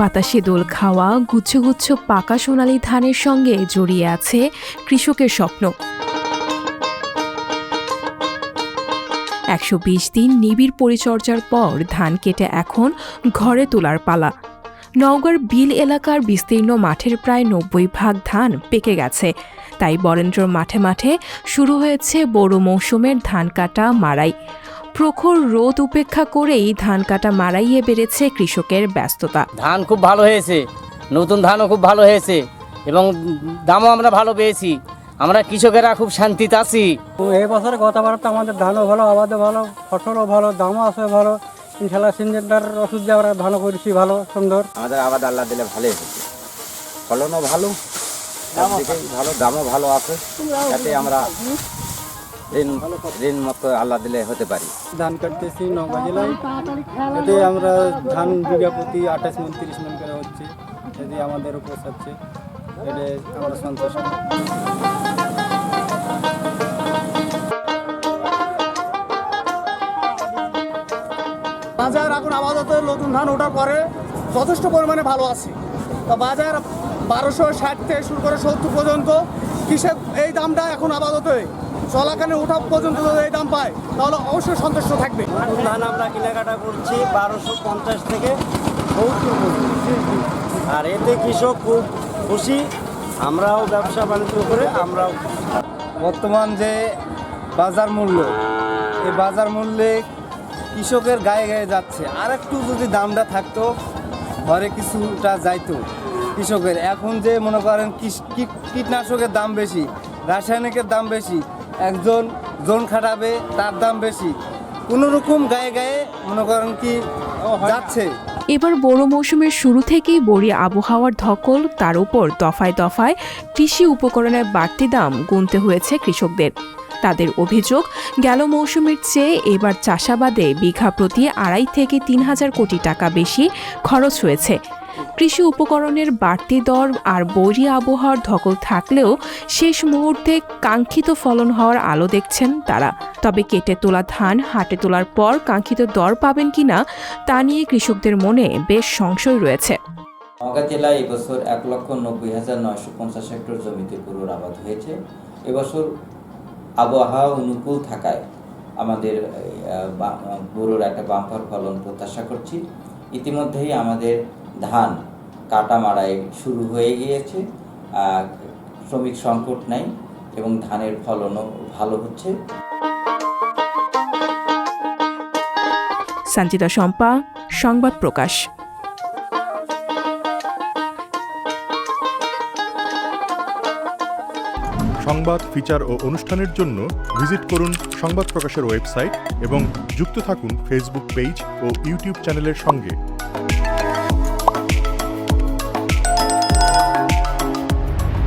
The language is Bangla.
বাতাসে দোল খাওয়া গুচ্ছ গুচ্ছ পাকা সোনালি ধানের সঙ্গে জড়িয়ে আছে কৃষকের স্বপ্ন। ১২০ দিন নিবিড় পরিচর্যার পর ধান কেটে এখন ঘরে তোলার পালা। নওগাঁর বিল এলাকার বিস্তীর্ণ মাঠের প্রায় ৯০% ধান পেকে গেছে, তাই বরেন্দ্রর মাঠে মাঠে শুরু হয়েছে বোরো মৌসুমের ধান কাটা মাড়াই। প্রখর রোদ উপেক্ষা করেই ধান কাটা মাড়াইয়ে বেড়েছে কৃষকের ব্যস্ততা। ধান খুব ভালো হয়েছে, নতুন ধানও খুব ভালো হয়েছে এবং দামও আমরা ভালো পেয়েছি। আমরা কৃষকেরা খুব শান্তিতে আছি। এই বছর কথাবার্তা আমাদের ধানও ভালো, আবাদও ভালো, ফসলও ভালো, দামও আছে ভালো। ইনশাল্লাহ সিনজেন্টার ওষুধ দিয়ে আমরা ধানও করেছি ভালো সুন্দর। আমাদের আবাদ আল্লাহ দিলে ভালোই হয়েছে, ফলনও ভালো, ভালো দামও ভালো আছে। যাতে আমরা ঋণ মতো আল্লাহ দিলে হতে পারি। ধান কাটতেছি নওগাঁ জেলায়, এতে আমরা ধান বিঘা প্রতি 28 মণ 30 মণ করে হচ্ছে, এতে আমাদের উপর হচ্ছে, এতে আমরা সন্তুষ্ট। বাজার এখন আপাতত নতুন ধান ওঠার পরে যথেষ্ট পরিমাণে ভালো আছে। তো বাজার 1260 থেকে শুরু করে 70 পর্যন্ত। কৃষক এই দামটা এখন আপাতত চলাকালীন ওঠা পর্যন্ত যদি এই দাম পায় তাহলে অবশ্যই সন্তুষ্ট থাকবে। নতুন ধান আমরা কেনাকাটা করছি 1250 থেকে 70 পর্যন্ত, আর এতে কৃষক খুব খুশি, আমরাও ব্যবসা বাণিজ্য করে আমরাও। বর্তমান যে বাজার মূল্য, এই বাজার মূল্যে কৃষকের গায়ে গায়ে যাচ্ছে। আর একটু যদি দামটা থাকতো, ঘরে কিছুটা যাইতো কৃষকের। এখন যে মনে করেন কীটনাশকের দাম বেশি, রাসায়নিকের দাম বেশি, একজন জন খাটাবে তার দাম বেশি, কোনো রকম গায়ে গায়ে মনে করেন কি যাচ্ছে। এবার বোরো মৌসুমের শুরু থেকেই বড়ি আবহাওয়ার ধকল, তার উপর দফায় দফায় কৃষি উপকরণের বাড়তি দাম গুনতে হয়েছে কৃষকদের। তাদের অভিযোগ, গেল মৌসুমের চেয়ে এবার চাষাবাদে বিঘা প্রতি ২.৫ থেকে ৩,০০০ কোটি টাকা বেশি খরচ হয়েছে। কৃষি উপকরণের বাড়তি দর আর বৈরী আবহাওয়ার ধকল থাকলেও শেষ মুহূর্তে কাঙ্ক্ষিত ফলন হওয়ার আলো দেখছেন তারা। তবে কেটে তোলা ধান হাটে তোলার পর কাঙ্ক্ষিত দর পাবেন কিনা তা নিয়ে কৃষকদের মনে বেশ সংশয় রয়েছে। নওগাঁ জেলায় এবছর ১,৯০,৯৫০ হেক্টর জমিতে বোরোর আবাদ হয়েছে। এবছর আবহাওয়া অনুকূল থাকায় আমাদের বোরোর একটা বাম্পার ফলন প্রত্যাশা করছি। ইতিমধ্যেই আমাদের ধান কাটা মাড়াই শুরু হয়ে গিয়েছে, শ্রমিক সংকট নাই এবং ধানের ফলনও ভালো হচ্ছে। সঞ্চিতা শম্পা, সংবাদ প্রকাশ। সংবাদ, ফিচার ও অনুষ্ঠানের জন্য ভিজিট করুন সংবাদ প্রকাশের ওয়েবসাইট এবং যুক্ত থাকুন ফেসবুক পেজ ও ইউটিউব চ্যানেলের সঙ্গে।